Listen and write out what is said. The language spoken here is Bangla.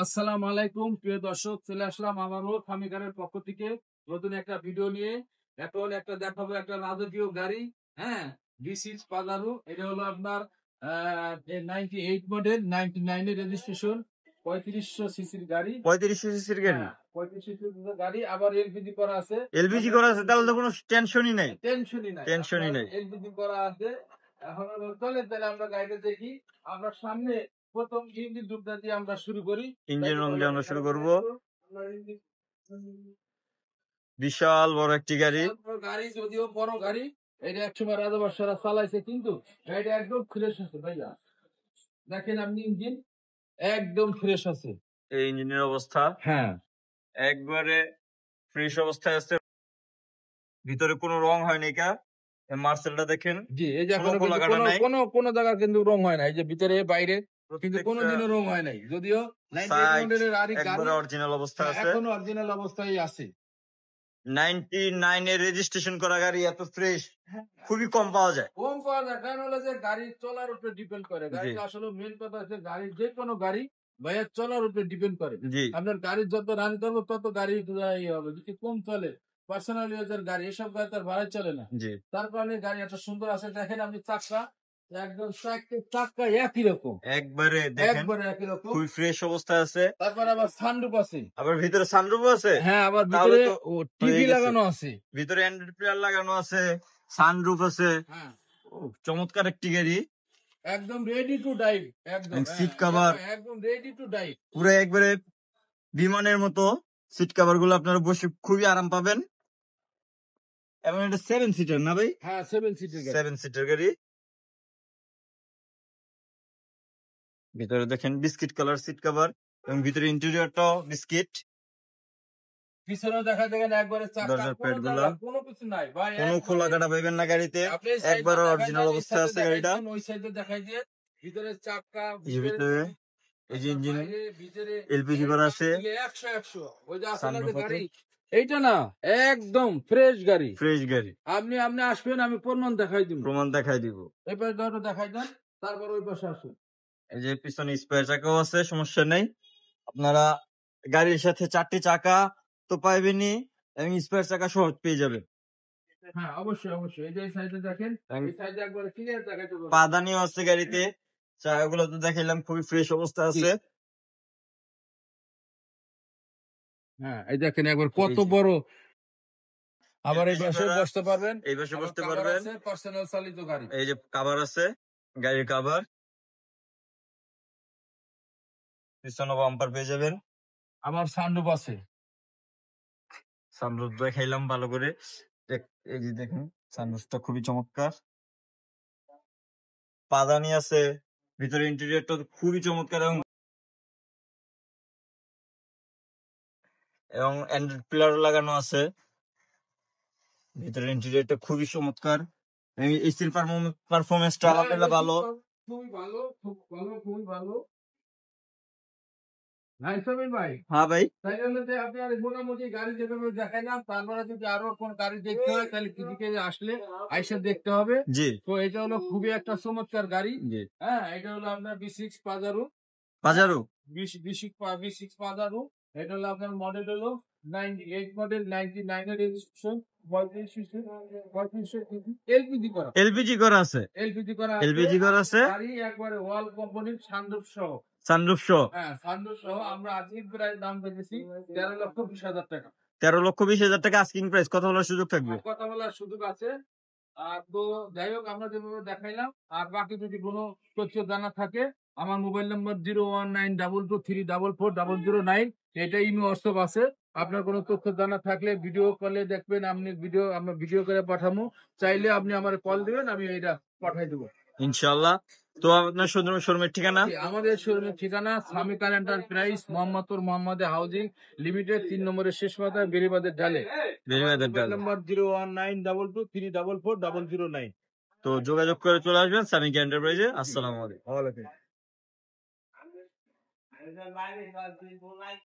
আসসালামু আলাইকুম প্রিয় দর্শক, চলে আসলাম আমারও খামিকারের পক্ষ থেকে নতুন একটা ভিডিও নিয়ে। এখন একটা দেখাবো একটা রাজকীয় গাড়ি। হ্যাঁ, B6 পাজারো। এটা হলো আপনার 98 মডেল, 99 এর রেজিস্ট্রেশন, 3500 সিসির গাড়ি। 3500 সিসির গাড়ি, 3500 সিসির গাড়ি, আবার এলপিজি করা আছে। এলপিজি করা আছে, তাহলে তো কোনো টেনশনই নাই। টেনশনই নাই, এলপিজি করা আছে। এখন চলে তাহলে আমরা গাড়িটা দেখি। আমরা সামনে প্রথম ইঞ্জিন রুমটা দিয়ে আমরা শুরু করি। ইঞ্জিন রুম দিয়ে আমরা শুরু করব। বিশাল বড় একটি গাড়ি। গাড়ি যদিও বড় গাড়ি, এটা একসময় রাজা বাদশারা চালাইছে, কিন্তু গাড়িটা একদম ফ্রেশ আছে ভাইয়া। দেখেন আপনি, ইঞ্জিন একদম ফ্রেশ আছে। এই ইঞ্জিনের অবস্থা একবারে ফ্রেশ অবস্থায় আছে। ভিতরে কোনো রং হয়নি, কা মার্সেলটা দেখেন। জি, এই যে কোনো জায়গা কিন্তু রং হয় না, এই যে ভিতরে বাইরে কিন্তু কোনোদিনও রং হয় নাই। যদিও 98 মডেলের একবারে অরিজিনাল অবস্থা আছে, এখনো অরিজিনাল অবস্থায় আছে। 99 এর রেজিস্ট্রেশন করা গাড়ি এত ফ্রেশ খুবই কম পাওয়া যায়। কারণ হলো যে গাড়ি চলার উপরে ডিপেন্ড করে। গাড়ি আসলে মেন কথা হচ্ছে গাড়ি, যে কোনো গাড়ি ভাইয়া চলার উপরে ডিপেন্ড করে। আপনার গাড়ির যত রান করবো তত গাড়ি হবে। যদি কম চলে, পার্সোনাল ইউজের গাড়ি, এসব গাড়ি তার ভাড়ায় চলে না। তার কারণে গাড়ি এত সুন্দর আছে। দেখেন আপনি চাকা, একদম চাকা একই রকম, একবারে একই রকম, খুবই ফ্রেশ অবস্থায় আছে। তারপর আবার সানরুফ আছে, আবার ভিতরে সানরুফ আছে। হ্যাঁ, আবার ভিতরে টিভি লাগানো আছে, ভিতরে অ্যান্ড্রয়েড প্লেয়ার লাগানো আছে, সানরুফ আছে। চমৎকার একটি গাড়ি, একদম রেডি টু ড্রাইভ। একদম সিট কভার একদম রেডি টু ড্রাইভ, পুরো একবারে বিমানের মতো। সিট কভার গুলো আপনারা বসে খুবই আরাম পাবেন। এবং এটা 7 সিটার না ভাই? হ্যাঁ, 7 সিটার গাড়ি। ভিতরে দেখেন বিস্কিট কালার সিট কভার, এবং ভিতরে ইন্টেরিয়রটাও বিস্কিট। পিছনে দেখা দেখেন একবারে দরজার প্যাড গুলা কোনো কিছু নাই ভাই, কোনো খোলা কাটা পাইবেন না গাড়িতে, একবার অরিজিনাল অবস্থায় আছে গাড়িটা। ওই সাইডে দেখাই দিয়ে ভিতরে চাকা, ভিতরে এই যে ইঞ্জিন এলপিজি করা আছে, 100 ওই যে আসলে গাড়ি এইটা না, একদম ফ্রেশ গাড়ি। আপনি আসবেন, আমি প্রমাণ দেখাই দিব। এই পাশে দেখাই দেন, তারপর ওই পাশে আসুন। এই যে পিছনে স্পেয়ার চাকাও আছে, সমস্যা নেই। আপনারা গাড়ির সাথে 4টি চাকা তো পাইবেনই, এবং স্পেয়ার চাকা সহজ পেয়ে যাবেন। হ্যাঁ, অবশ্যই অবশ্যই। এই যে সাইডে দেখেন, এই সাইডে একবার ক্লিয়ার দেখাইতে পারবেন। পাদানিও আছে গাড়িতে, চাকাগুলো তো দেখাইলাম, খুবই ফ্রেশ অবস্থা আছে। হ্যাঁ, এই দেখেন একবার কত বড়। আবার এই পাশে বসতে পারবেন, এই পাশে বসতে পারবেন। পার্সোনাল চালিত গাড়ি। এই যে কভার আছে, গাড়ির কভার। পিছনে বাম্পার পেয়ে যাবেন। আবার সানরুফ আছে, সানরুফ দেখাইলাম ভালো করে। এই যে দেখেন, সানরুফটা খুবই চমৎকার। পাদানি আছে, ভিতরে ইন্টেরিয়রটা খুবই চমৎকার, এবং অ্যান্ড্রয়েড প্লেয়ার লাগানো আছে। ভিতরে ইন্টেরিয়রটা খুবই চমৎকার, এসির পারফরমেন্সটা আলহামদুলিল্লাহ ভালো, খুবই ভালো, খুবই ভালো। ভাই, হ্যাঁ ভাই, তাই জন্য যে আপনার মোটামুটি গাড়ি যেভাবে দেখাইলাম, তারপরে যদি আরো কোন গাড়ি দেখতে হয় তাহলে কৃষিকে আসলে আইসা দেখতে হবে। জি, তো এটা হলো খুবই একটা চমৎকার গাড়ি। হ্যাঁ, এটা হলো আপনার B6 পাজারো। B6 Pajero. এটা হলো আপনার মডেল হলো 98 মডেল, 99 এর রেজিস্ট্রেশন, 3500 এলপিজি করা আছে। গাড়ি একবারে ওয়াল কোম্পানির সানরুফ সহ। হ্যাঁ, সানরুফ সহ। আমরা আজকের প্রাইস দাম পেয়েছি 13,20,000 টাকা। 13,20,000 টাকা আস্কিং প্রাইস। কথা বলার সুযোগ থাকবে, কথা বলার সুযোগ আছে। আর তো যাই হোক, আমরা যেভাবে দেখাইলাম, আর বাকি যদি কোনো তথ্য জানা থাকে, আমার মোবাইল নাম্বার 01922344009, এটা ইমি হোয়াটসঅ্যাপ আছে। আপনার কোনো তথ্য জানা থাকলে ভিডিও কলে দেখবেন, আমরা ভিডিও করে পাঠাবো। চাইলে আপনি আমার কল দিবেন, আমি এটা পাঠাই দেবো ইনশাআল্লাহ। তো আপনার শোরুমের ঠিকানা? আমাদের শোরুমের ঠিকানা সামিকার এন্টারপ্রাইজ, মোহাম্মদে হাউজিং লিমিটেড, 3 নম্বরের শেষ মাথায়, বেরিবাদের ডালে। নাম্বার 01922344009। তো যোগাযোগ করে চলে আসবেন সামিকা এন্টারপ্রাইজে। আসসালামু আলাইকুম।